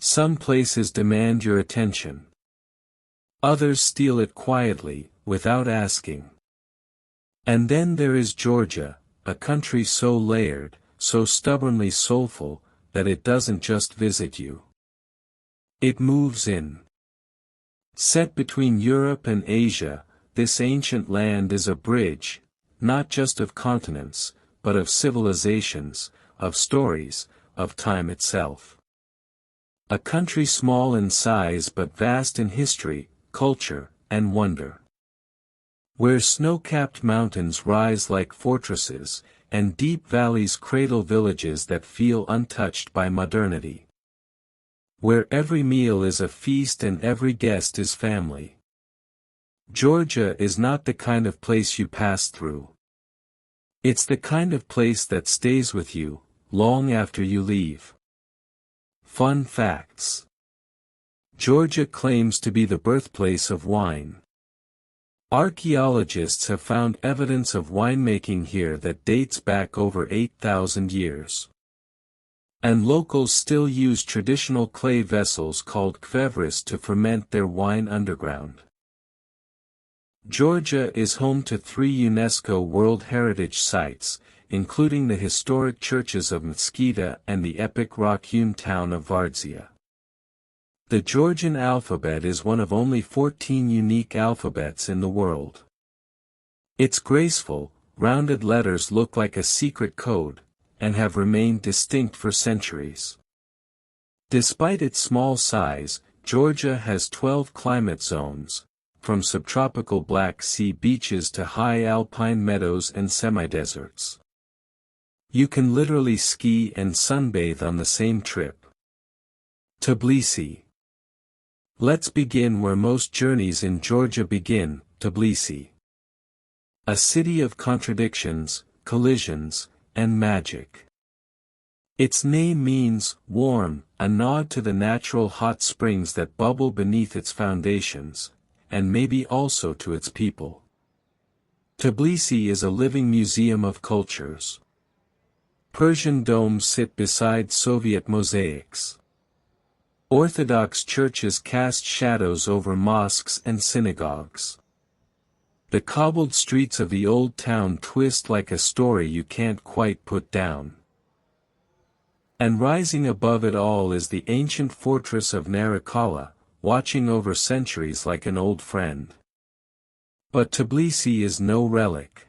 Some places demand your attention. Others steal it quietly, without asking. And then there is Georgia, a country so layered, so stubbornly soulful, that it doesn't just visit you. It moves in. Set between Europe and Asia, this ancient land is a bridge, not just of continents, but of civilizations, of stories, of time itself. A country small in size but vast in history, culture, and wonder. Where snow-capped mountains rise like fortresses, and deep valleys cradle villages that feel untouched by modernity. Where every meal is a feast and every guest is family. Georgia is not the kind of place you pass through. It's the kind of place that stays with you, long after you leave. Fun facts. Georgia claims to be the birthplace of wine. Archaeologists have found evidence of winemaking here that dates back over 8,000 years. And locals still use traditional clay vessels called kvevris to ferment their wine underground. Georgia is home to 3 UNESCO World Heritage Sites, including the historic churches of Mtskheta and the epic rock-hewn town of Vardzia. The Georgian alphabet is one of only 14 unique alphabets in the world. Its graceful, rounded letters look like a secret code, and have remained distinct for centuries. Despite its small size, Georgia has 12 climate zones, from subtropical Black Sea beaches to high alpine meadows and semi-deserts. You can literally ski and sunbathe on the same trip. Tbilisi. Let's begin where most journeys in Georgia begin, Tbilisi. A city of contradictions, collisions, and magic. Its name means warm, a nod to the natural hot springs that bubble beneath its foundations, and maybe also to its people. Tbilisi is a living museum of cultures. Persian domes sit beside Soviet mosaics. Orthodox churches cast shadows over mosques and synagogues. The cobbled streets of the old town twist like a story you can't quite put down. And rising above it all is the ancient fortress of Narikala, watching over centuries like an old friend. But Tbilisi is no relic.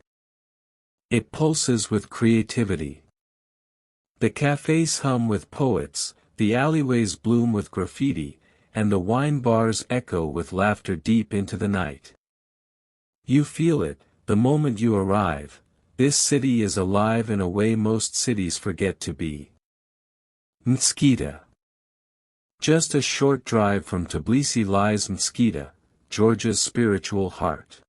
It pulses with creativity. The cafes hum with poets, the alleyways bloom with graffiti, and the wine bars echo with laughter deep into the night. You feel it, the moment you arrive. This city is alive in a way most cities forget to be. Mtskheta. Just a short drive from Tbilisi lies Mtskheta, Georgia's spiritual heart.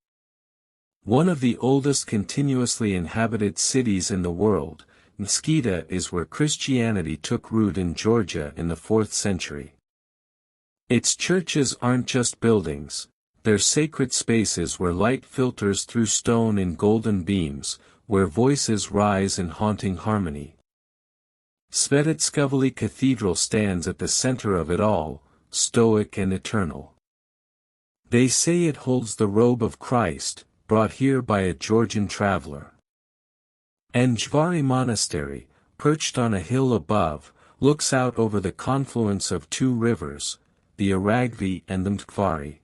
One of the oldest continuously inhabited cities in the world, Mtskheta is where Christianity took root in Georgia in the 4th century. Its churches aren't just buildings, they're sacred spaces where light filters through stone in golden beams, where voices rise in haunting harmony. Svaneti Cathedral stands at the center of it all, stoic and eternal. They say it holds the robe of Christ, brought here by a Georgian traveler. And Jvari Monastery, perched on a hill above, looks out over the confluence of 2 rivers, the Aragvi and the Mtkvari.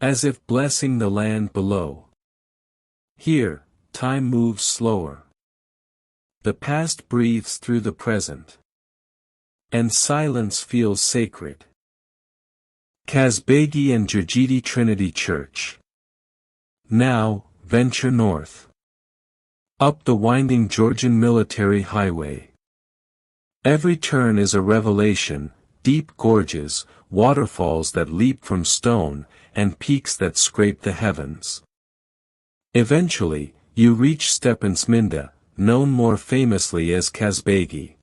As if blessing the land below. Here, time moves slower. The past breathes through the present. And silence feels sacred. Kazbegi and Jurjidi Trinity Church. Now, venture north. Up the winding Georgian military highway. Every turn is a revelation, deep gorges, waterfalls that leap from stone, and peaks that scrape the heavens. Eventually, you reach Stepantsminda, known more famously as Kazbegi.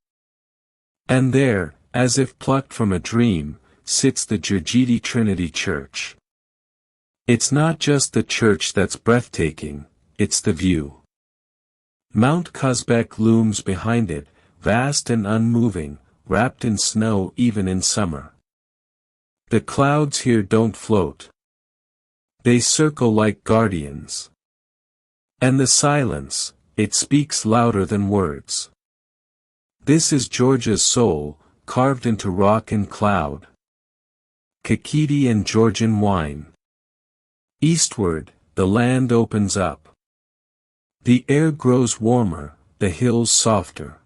And there, as if plucked from a dream, sits the Jurjidi Trinity Church. It's not just the church that's breathtaking, it's the view. Mount Kazbek looms behind it, vast and unmoving, wrapped in snow even in summer. The clouds here don't float. They circle like guardians. And the silence, it speaks louder than words. This is Georgia's soul, carved into rock and cloud. Kakheti and Georgian wine. Eastward, the land opens up. The air grows warmer, the hills softer.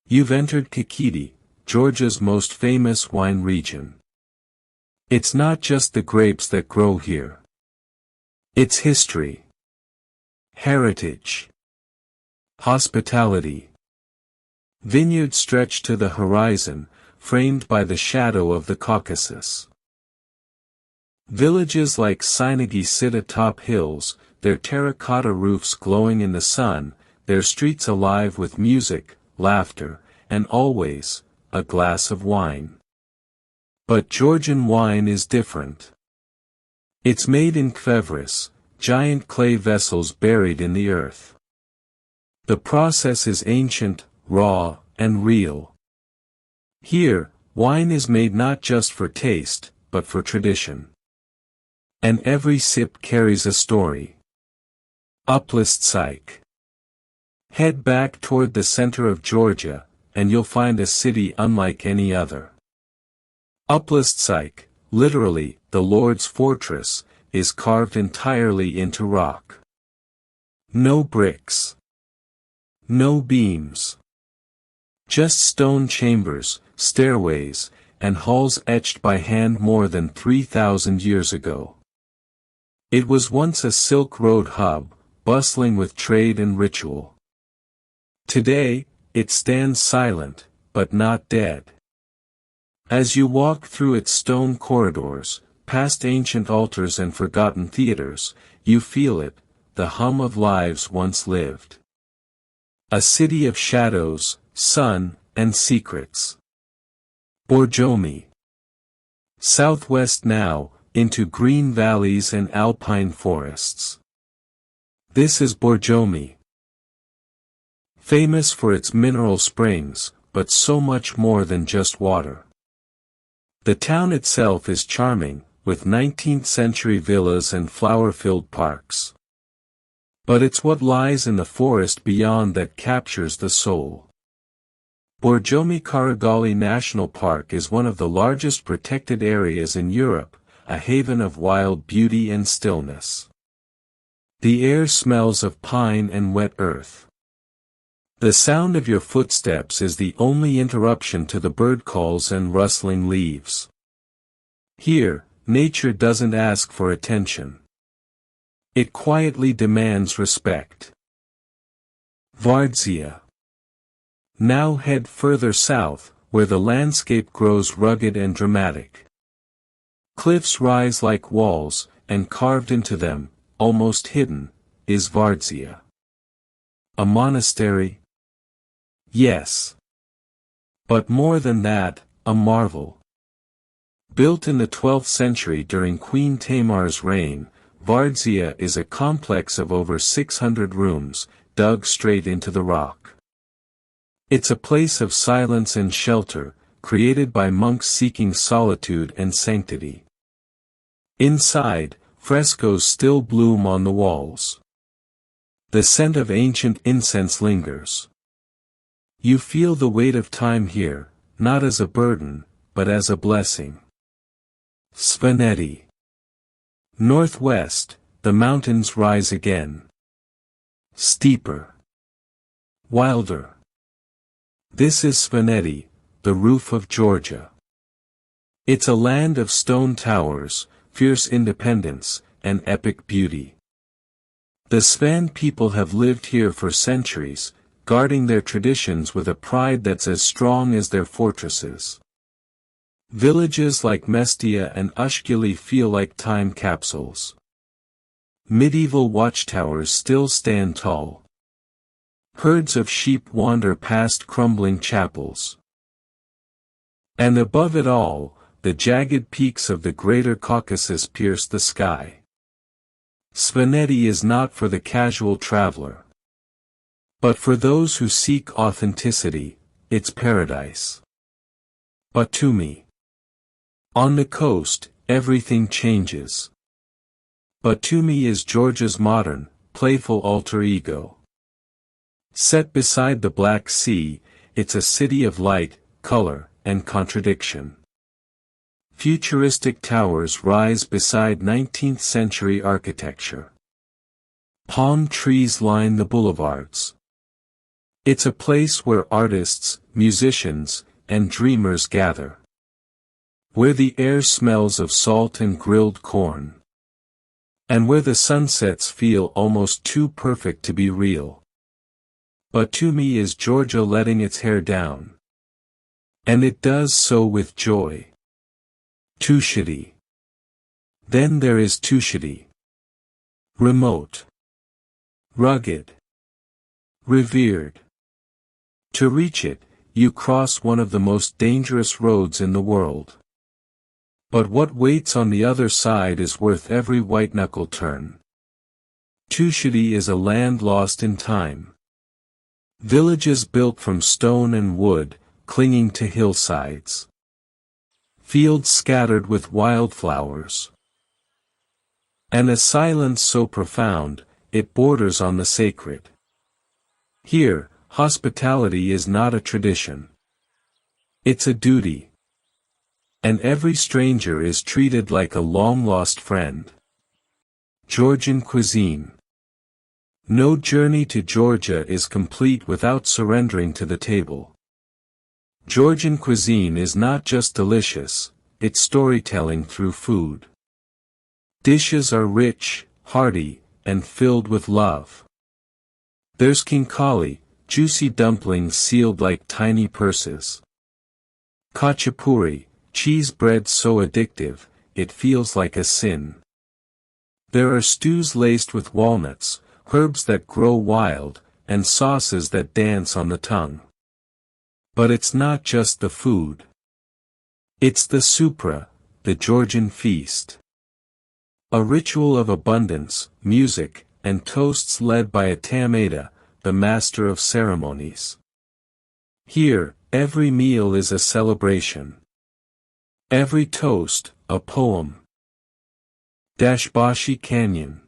You've entered Kakheti, Georgia's most famous wine region. It's not just the grapes that grow here. It's history. Heritage. Hospitality. Vineyards stretch to the horizon, framed by the shadow of the Caucasus. Villages like Svaneti sit atop hills, their terracotta roofs glowing in the sun, their streets alive with music, laughter, and always, a glass of wine. But Georgian wine is different. It's made in kfevris, giant clay vessels buried in the earth. The process is ancient, raw, and real. Here, wine is made not just for taste, but for tradition. And every sip carries a story. Untouched. Head back toward the center of Georgia, and you'll find a city unlike any other. Untouched, literally, the Lord's fortress, is carved entirely into rock. No bricks. No beams. Just stone chambers, stairways, and halls etched by hand more than 3,000 years ago. It was once a Silk Road hub, bustling with trade and ritual. Today, it stands silent, but not dead. As you walk through its stone corridors, past ancient altars and forgotten theaters, you feel it, the hum of lives once lived. A city of shadows, sun, and secrets. Borjomi. Southwest now, into green valleys and alpine forests. This is Borjomi. Famous for its mineral springs, but so much more than just water. The town itself is charming, with 19th-century villas and flower-filled parks. But it's what lies in the forest beyond that captures the soul. Borjomi Karagali National Park is one of the largest protected areas in Europe, a haven of wild beauty and stillness. The air smells of pine and wet earth. The sound of your footsteps is the only interruption to the bird calls and rustling leaves. Here, nature doesn't ask for attention. It quietly demands respect. Vardzia. Now head further south, where the landscape grows rugged and dramatic. Cliffs rise like walls, and carved into them, almost hidden, is Vardzia. A monastery? Yes. But more than that, a marvel. Built in the 12th century during Queen Tamar's reign, Vardzia is a complex of over 600 rooms, dug straight into the rock. It's a place of silence and shelter, created by monks seeking solitude and sanctity. Inside, frescoes still bloom on the walls. The scent of ancient incense lingers. You feel the weight of time here, not as a burden, but as a blessing. Svaneti. Northwest, the mountains rise again. Steeper. Wilder. This is Svaneti, the roof of Georgia. It's a land of stone towers, fierce independence, and epic beauty. The Svan people have lived here for centuries, guarding their traditions with a pride that's as strong as their fortresses. Villages like Mestia and Ushkili feel like time capsules. Medieval watchtowers still stand tall. Herds of sheep wander past crumbling chapels. And above it all, the jagged peaks of the Greater Caucasus pierce the sky. Svaneti is not for the casual traveler. But for those who seek authenticity, it's paradise. Batumi. On the coast, everything changes. Batumi is Georgia's modern, playful alter ego. Set beside the Black Sea, it's a city of light, color, and contradiction. Futuristic towers rise beside 19th-century architecture. Palm trees line the boulevards. It's a place where artists, musicians, and dreamers gather. Where the air smells of salt and grilled corn. And where the sunsets feel almost too perfect to be real. Batumi is Georgia letting its hair down. And it does so with joy. Tusheti. Then there is Tusheti. Remote. Rugged. Revered. To reach it, you cross one of the most dangerous roads in the world. But what waits on the other side is worth every white-knuckle turn. Tusheti is a land lost in time. Villages built from stone and wood, clinging to hillsides. Fields scattered with wildflowers. And a silence so profound, it borders on the sacred. Here, hospitality is not a tradition. It's a duty. And every stranger is treated like a long-lost friend. Georgian cuisine. No journey to Georgia is complete without surrendering to the table. Georgian cuisine is not just delicious, it's storytelling through food. Dishes are rich, hearty, and filled with love. There's khinkali, juicy dumplings sealed like tiny purses. Khachapuri, cheese bread so addictive, it feels like a sin. There are stews laced with walnuts, herbs that grow wild, and sauces that dance on the tongue. But it's not just the food. It's the supra, the Georgian feast. A ritual of abundance, music, and toasts led by a tamada, the master of ceremonies. Here, every meal is a celebration. Every toast, a poem. Dashbashi Canyon.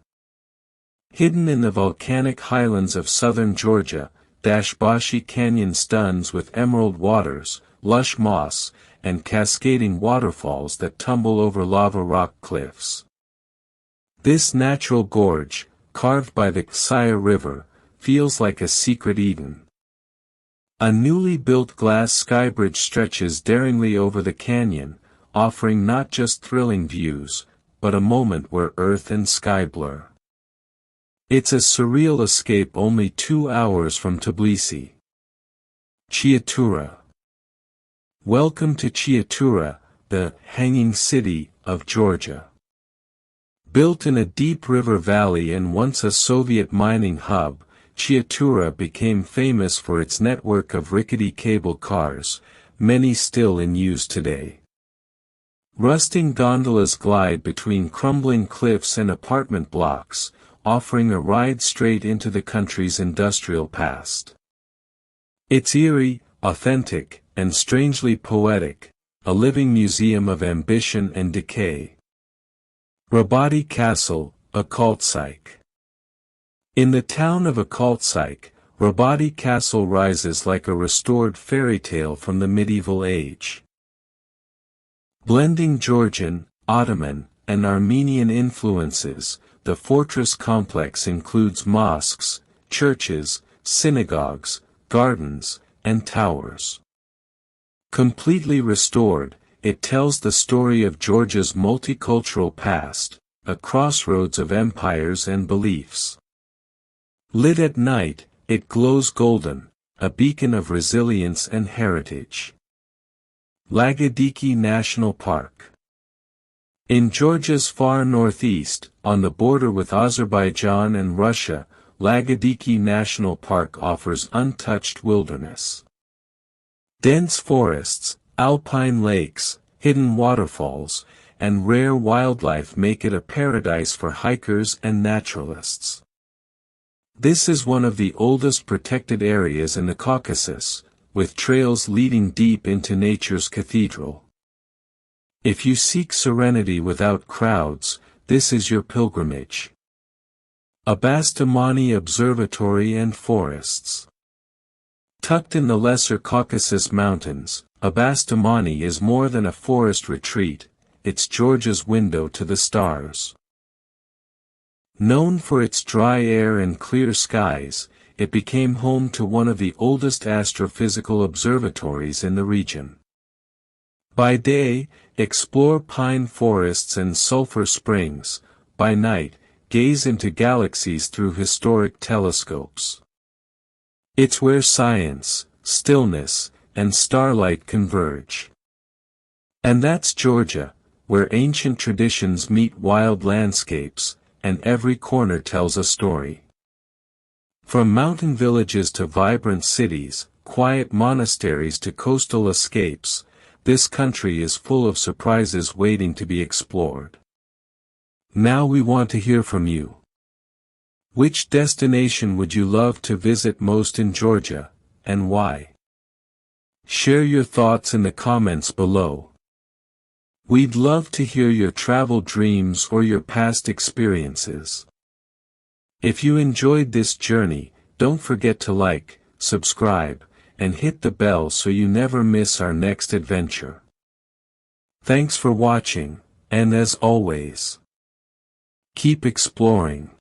Hidden in the volcanic highlands of southern Georgia, Dashbashi Canyon stuns with emerald waters, lush moss, and cascading waterfalls that tumble over lava rock cliffs. This natural gorge, carved by the Ksaya River, feels like a secret Eden. A newly built glass skybridge stretches daringly over the canyon, offering not just thrilling views, but a moment where earth and sky blur. It's a surreal escape only 2 hours from Tbilisi. Chiatura. Welcome to Chiatura, the hanging city of Georgia. Built in a deep river valley and once a Soviet mining hub, Chiatura became famous for its network of rickety cable cars, many still in use today. Rusting gondolas glide between crumbling cliffs and apartment blocks, offering a ride straight into the country's industrial past. It's eerie, authentic, and strangely poetic, a living museum of ambition and decay. Rabati Castle, Akaltsyk. In the town of Akaltsyk, Rabati Castle rises like a restored fairy tale from the medieval age. Blending Georgian, Ottoman, and Armenian influences, the fortress complex includes mosques, churches, synagogues, gardens, and towers. Completely restored, it tells the story of Georgia's multicultural past, a crossroads of empires and beliefs. Lit at night, it glows golden, a beacon of resilience and heritage. Lagadiki National Park. In Georgia's far northeast, on the border with Azerbaijan and Russia, Lagadiki National Park offers untouched wilderness. Dense forests, alpine lakes, hidden waterfalls, and rare wildlife make it a paradise for hikers and naturalists. This is one of the oldest protected areas in the Caucasus, with trails leading deep into nature's cathedral. If you seek serenity without crowds, this is your pilgrimage. Batumi Observatory and Forests. Tucked in the Lesser Caucasus Mountains, Batumi is more than a forest retreat, it's Georgia's window to the stars. Known for its dry air and clear skies, it became home to one of the oldest astrophysical observatories in the region. By day, explore pine forests and sulfur springs, by night, gaze into galaxies through historic telescopes. It's where science, stillness, and starlight converge. And that's Georgia, where ancient traditions meet wild landscapes, and every corner tells a story. From mountain villages to vibrant cities, quiet monasteries to coastal escapes, this country is full of surprises waiting to be explored. Now we want to hear from you. Which destination would you love to visit most in Georgia, and why? Share your thoughts in the comments below. We'd love to hear your travel dreams or your past experiences. If you enjoyed this journey, don't forget to like, subscribe, and hit the bell so you never miss our next adventure. Thanks for watching, and as always, keep exploring.